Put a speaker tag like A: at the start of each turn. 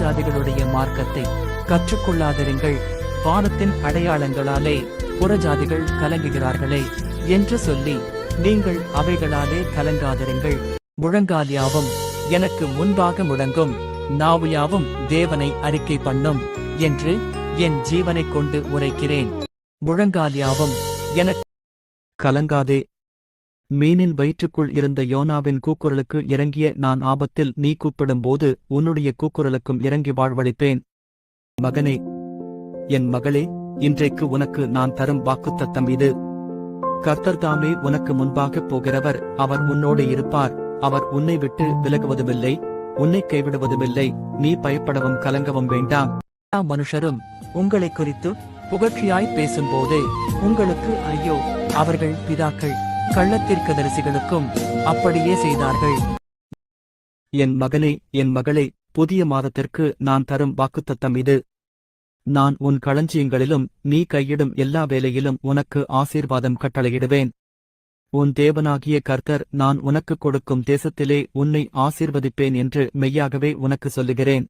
A: புறஜாதிகளுடைய மார்க்கத்தை கற்றுக்கொள்ளாதிருங்கள். வானத்தின் அடையாளங்களாலே புறஜாதிகள் கலங்குகிறார்களே என்று சொல்லி நீங்கள் அவைகளாலே கலங்காதிருங்கள். முழங்கால் யாவும் எனக்கு முன்பாக முழங்கும், நாவு யாவும் தேவனை அறிக்கை பண்ணும் என்று என் ஜீவனைக் கொண்டு உரைக்கிறேன். முழங்கால் யாவும் எனக்கு கலங்காதே. மீனின் வயிற்றுக்குள் இருந்த யோனாவின் கூக்குரலுக்கு இறங்கிய நான் ஆபத்தில் நீ கூப்பிடும்போது உன்னுடைய கூக்குரலுக்கும் இறங்கி வாழ்வளிப்பேன். மகனே, என் மகளே, இன்றைக்கு உனக்கு நான் தரும் வாக்குத்தத்தம் இது. கர்த்தர் தாமே உனக்கு முன்பாகப் போகிறவர். அவர் உன்னோடு இருப்பார். அவர் உன்னை விட்டு விலகுவதுமில்லை, உன்னை கைவிடுவதுமில்லை. நீ பயப்படவும் கலங்கவும் வேண்டாம். மனுஷரும் உங்களை குறித்து புகழ்ச்சியாய் பேசும்போது உங்களுக்கு ஐயோ, அவர்கள் பிதாக்கள் கள்ளத்தீர்க்கதரிசிகளுக்கும் அப்படியே செய்தார்கள். என் மகனே, என் மகளே, புதிய மாதத்திற்கு நான் தரும் வாக்குத்தத்தம் இது. நான் உன் களஞ்சியங்களிலும் நீ கையிடும் எல்லா வேலையிலும் உனக்கு ஆசீர்வாதம் கட்டளையிடுவேன். உன் தேவனாகிய கர்த்தர் நான் உனக்கு கொடுக்கும் தேசத்திலே உன்னை ஆசீர்வதிப்பேன் என்று மெய்யாகவே உனக்கு சொல்லுகிறேன்.